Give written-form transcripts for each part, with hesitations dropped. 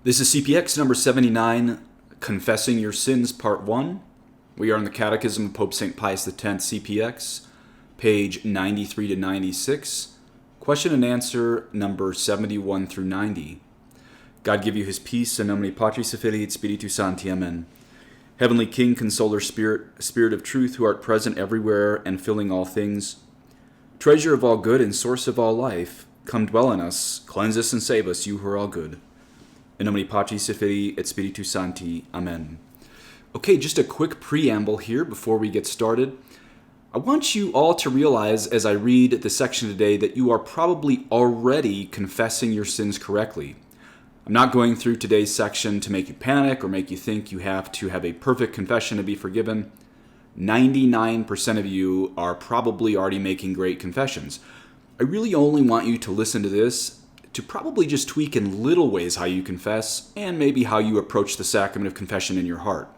This is CPX number 79, Confessing Your Sins, Part 1. We are in the Catechism of Pope St. Pius X, CPX, page 93 to 96, question and answer number 71 through 90. God give you his peace, in nomine Patris et Filii et Spiritus Sancti. Amen. Heavenly King, Consoler, Spirit of truth, who art present everywhere and filling all things, treasure of all good and source of all life, come dwell in us, cleanse us and save us, you who are all good. In nomine Patris et Filii et Spiritus Sancti. Amen. Okay, just a quick preamble here before we get started. I want you all to realize as I read the section today that you are probably already confessing your sins correctly. I'm not going through today's section to make you panic or make you think you have to have a perfect confession to be forgiven. 99% of you are probably already making great confessions. I really only want you to listen to this to probably just tweak in little ways how you confess and maybe how you approach the sacrament of confession in your heart.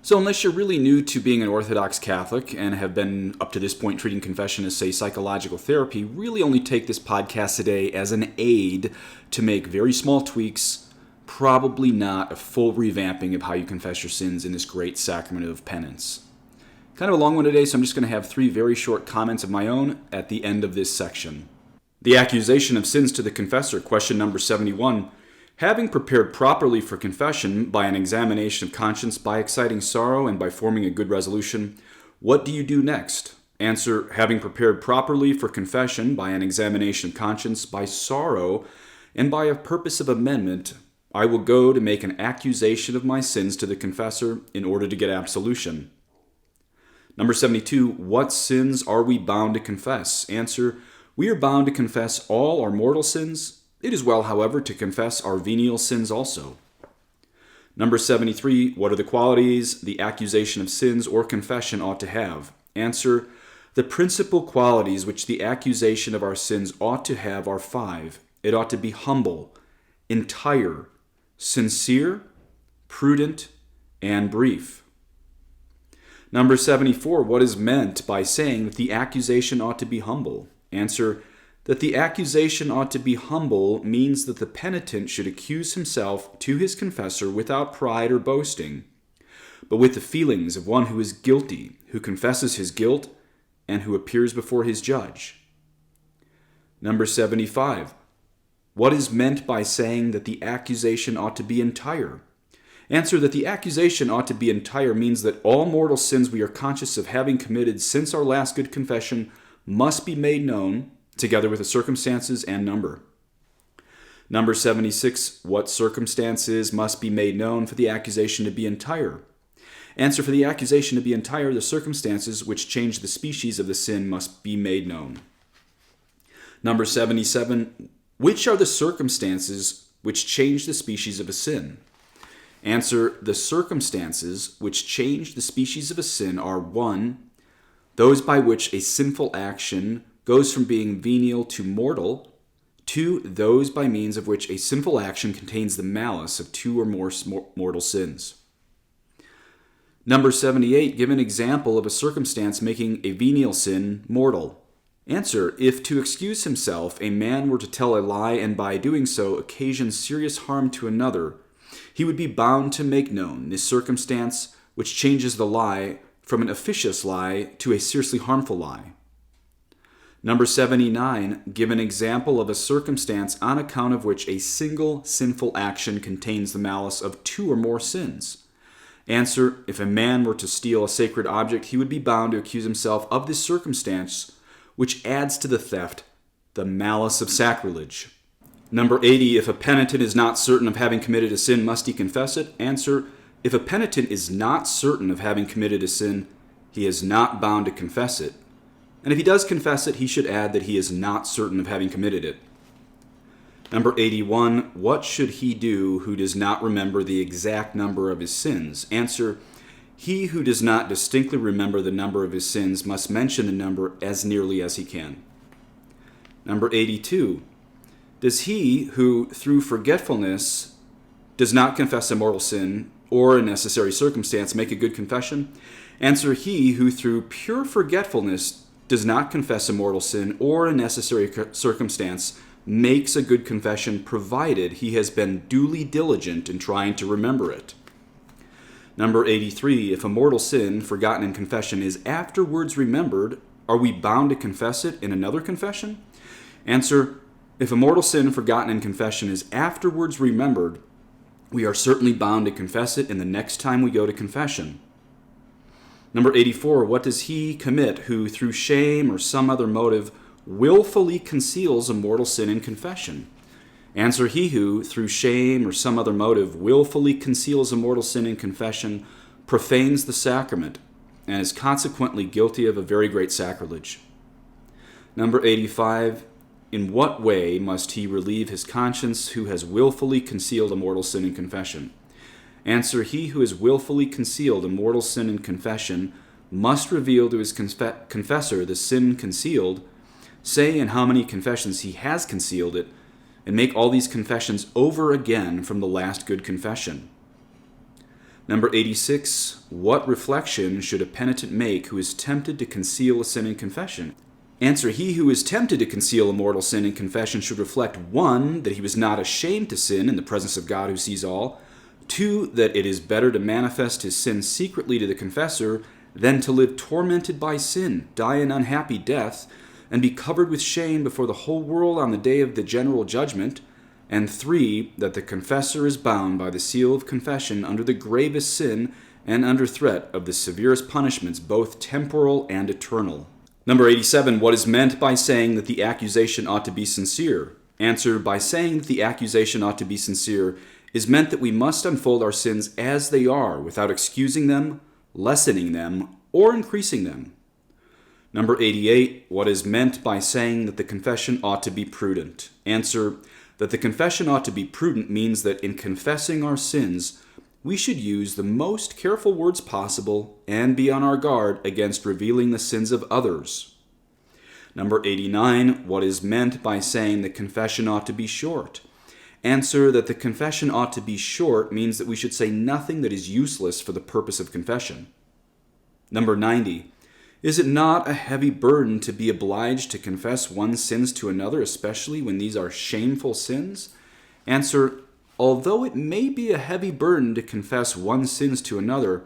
So unless you're really new to being an Orthodox Catholic and have been up to this point treating confession as, say, psychological therapy, really only take this podcast today as an aid to make very small tweaks, probably not a full revamping of how you confess your sins in this great sacrament of penance. Kind of a long one today, so I'm just going to have 3 very short comments of my own at the end of this section. The accusation of sins to the confessor, question number 71. Having prepared properly for confession by an examination of conscience, by exciting sorrow, and by forming a good resolution, what do you do next? Answer, having prepared properly for confession by an examination of conscience, by sorrow, and by a purpose of amendment, I will go to make an accusation of my sins to the confessor in order to get absolution. Number 72, what sins are we bound to confess? Answer, we are bound to confess all our mortal sins. It is well, however, to confess our venial sins also. Number 73, what are the qualities the accusation of sins or confession ought to have? Answer, the principal qualities which the accusation of our sins ought to have are 5. It ought to be humble, entire, sincere, prudent, and brief. Number 74, what is meant by saying that the accusation ought to be humble? Answer, that the accusation ought to be humble means that the penitent should accuse himself to his confessor without pride or boasting, but with the feelings of one who is guilty, who confesses his guilt, and who appears before his judge. Number 75. What is meant by saying that the accusation ought to be entire? Answer, that the accusation ought to be entire means that all mortal sins we are conscious of having committed since our last good confession must be made known, together with the circumstances and number. Number 76, what circumstances must be made known for the accusation to be entire? Answer, for the accusation to be entire, the circumstances which change the species of the sin must be made known. Number 77, which are the circumstances which change the species of a sin? Answer, the circumstances which change the species of a sin are 1, those by which a sinful action goes from being venial to mortal. 2, those by means of which a sinful action contains the malice of 2 or more mortal sins. Number 78, give an example of a circumstance making a venial sin mortal. Answer, if to excuse himself a man were to tell a lie and by doing so occasion serious harm to another, he would be bound to make known this circumstance which changes the lie from an officious lie to a seriously harmful lie. Number 79, give an example of a circumstance on account of which a single sinful action contains the malice of 2 or more sins. Answer, if a man were to steal a sacred object, he would be bound to accuse himself of this circumstance, which adds to the theft the malice of sacrilege. Number 80, if a penitent is not certain of having committed a sin, must he confess it? Answer, if a penitent is not certain of having committed a sin, he is not bound to confess it. And if he does confess it, he should add that he is not certain of having committed it. Number 81, what should he do who does not remember the exact number of his sins? Answer, he who does not distinctly remember the number of his sins must mention the number as nearly as he can. Number 82, does he who through forgetfulness does not confess a mortal sin or a necessary circumstance make a good confession? Answer, he who through pure forgetfulness does not confess a mortal sin or a necessary circumstance makes a good confession provided he has been duly diligent in trying to remember it. Number 83, if a mortal sin forgotten in confession is afterwards remembered, are we bound to confess it in another confession? Answer, if a mortal sin forgotten in confession is afterwards remembered, we are certainly bound to confess it in the next time we go to confession. Number 84, what does he commit who through shame or some other motive willfully conceals a mortal sin in confession? Answer, he who, through shame or some other motive, willfully conceals a mortal sin in confession profanes the sacrament and is consequently guilty of a very great sacrilege. Number 85, in what way must he relieve his conscience who has willfully concealed a mortal sin in confession? Answer, he who has willfully concealed a mortal sin in confession must reveal to his confessor the sin concealed, say in how many confessions he has concealed it, and make all these confessions over again from the last good confession. Number 86, what reflection should a penitent make who is tempted to conceal a sin in confession? Answer, he who is tempted to conceal a mortal sin in confession should reflect 1, that he was not ashamed to sin in the presence of God who sees all, 2, that it is better to manifest his sin secretly to the confessor than to live tormented by sin, die an unhappy death, and be covered with shame before the whole world on the day of the general judgment, and 3, that the confessor is bound by the seal of confession under the gravest sin and under threat of the severest punishments, both temporal and eternal. Number 87, what is meant by saying that the accusation ought to be sincere? Answer, by saying that the accusation ought to be sincere is meant that we must unfold our sins as they are without excusing them, lessening them, or increasing them. Number 88, what is meant by saying that the confession ought to be prudent? Answer, that the confession ought to be prudent means that in confessing our sins, we should use the most careful words possible and be on our guard against revealing the sins of others. Number 89, what is meant by saying the confession ought to be short? Answer, that the confession ought to be short means that we should say nothing that is useless for the purpose of confession. Number 90, is it not a heavy burden to be obliged to confess one's sins to another, especially when these are shameful sins? Answer, although it may be a heavy burden to confess one's sins to another,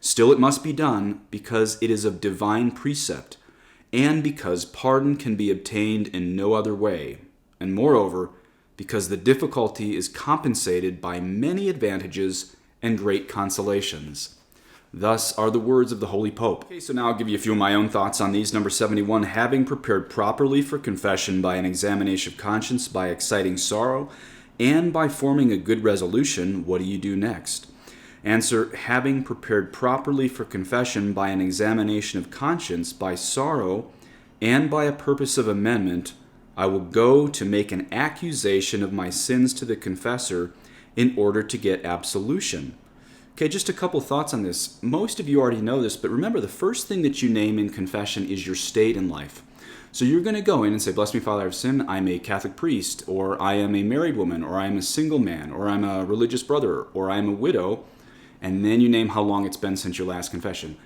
still it must be done because it is of divine precept, and because pardon can be obtained in no other way, and moreover, because the difficulty is compensated by many advantages and great consolations. Thus are the words of the Holy Pope. Okay, so now I'll give you a few of my own thoughts on these. Number 71, having prepared properly for confession by an examination of conscience, by exciting sorrow, and by forming a good resolution, what do you do next? Answer, having prepared properly for confession by an examination of conscience, by sorrow, and by a purpose of amendment, I will go to make an accusation of my sins to the confessor in order to get absolution. Okay, just a couple thoughts on this. Most of you already know this, but remember the first thing that you name in confession is your state in life. So you're going to go in and say, bless me, Father, I have sinned. I'm a Catholic priest, or I am a married woman, or I am a single man, or I'm a religious brother, or I'm a widow. And then you name how long it's been since your last confession.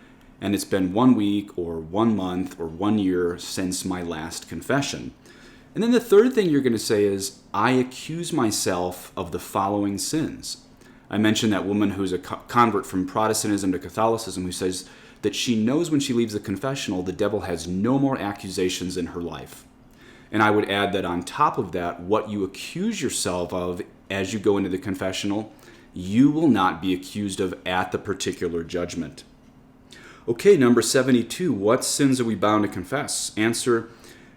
And it's been 1 week, or 1 month, or 1 year since my last confession. And then the third thing you're going to say is, I accuse myself of the following sins. I mentioned that woman who's a convert from Protestantism to Catholicism who says that she knows when she leaves the confessional the devil has no more accusations in her life. And I would add that on top of that, what you accuse yourself of as you go into the confessional, you will not be accused of at the particular judgment. Okay, number 72, what sins are we bound to confess? Answer,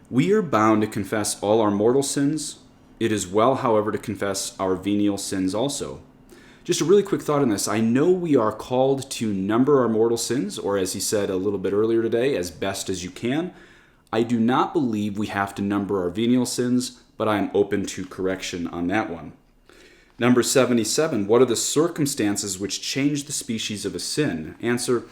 we are bound to confess all our mortal sins. It is well, however, to confess our venial sins also. Just a really quick thought on this. I know we are called to number our mortal sins, or as he said a little bit earlier today, as best as you can. I do not believe we have to number our venial sins, but I am open to correction on that one. Number 77, what are the circumstances which change the species of a sin? Answer,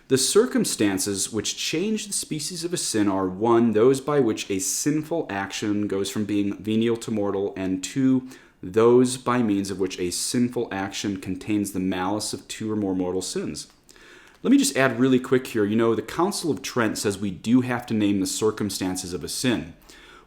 the circumstances which change the species of a sin are 1, those by which a sinful action goes from being venial to mortal, and 2, those by means of which a sinful action contains the malice of 2 or more mortal sins. Let me just add really quick here, the Council of Trent says we do have to name the circumstances of a sin.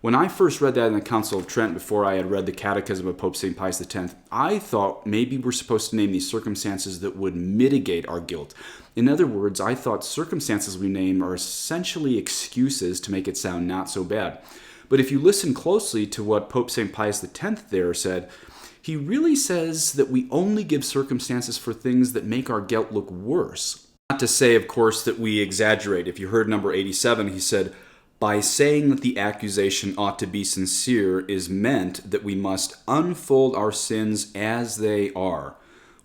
When I first read that in the Council of Trent, before I had read the Catechism of Pope St. Pius X, I thought maybe we're supposed to name these circumstances that would mitigate our guilt. In other words, I thought circumstances we name are essentially excuses to make it sound not so bad. But if you listen closely to what Pope St. Pius X there said, he really says that we only give circumstances for things that make our guilt look worse. Not to say, of course, that we exaggerate. If you heard number 87, he said, by saying that the accusation ought to be sincere is meant that we must unfold our sins as they are,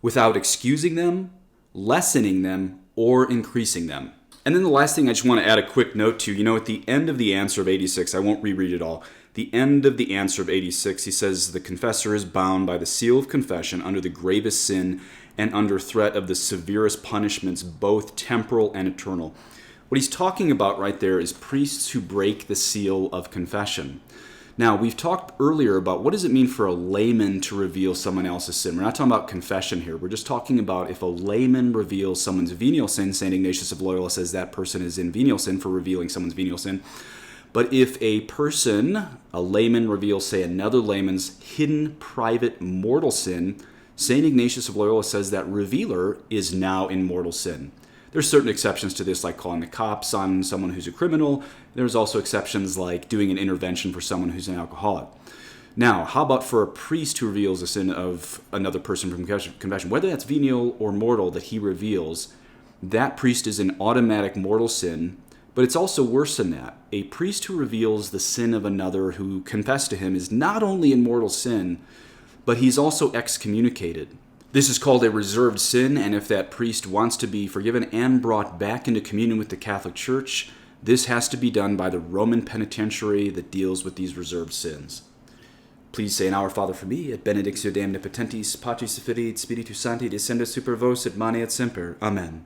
without excusing them, lessening them, or increasing them. And then the last thing I just want to add a quick note to, at the end of the answer of 86, I won't reread it all. The end of the answer of 86, he says, the confessor is bound by the seal of confession under the gravest sin and under threat of the severest punishments, both temporal and eternal. What he's talking about right there is priests who break the seal of confession. Now, we've talked earlier about what does it mean for a layman to reveal someone else's sin. We're not talking about confession here. We're just talking about if a layman reveals someone's venial sin, St. Ignatius of Loyola says that person is in venial sin for revealing someone's venial sin. But if a layman reveals, say, another layman's hidden, private, mortal sin, St. Ignatius of Loyola says that revealer is now in mortal sin. There's certain exceptions to this, like calling the cops on someone who's a criminal. There's also exceptions like doing an intervention for someone who's an alcoholic. Now, how about for a priest who reveals the sin of another person from confession? Whether that's venial or mortal that he reveals, that priest is in automatic mortal sin, but it's also worse than that. A priest who reveals the sin of another who confessed to him is not only in mortal sin, but he's also excommunicated. This is called a reserved sin, and if that priest wants to be forgiven and brought back into communion with the Catholic Church, this has to be done by the Roman penitentiary that deals with these reserved sins. Please say an Our Father for me, et benedictio Dei omnipotentis, Patris et Filii et Spiritus Sancti, descenda super vos et mane et semper. Amen.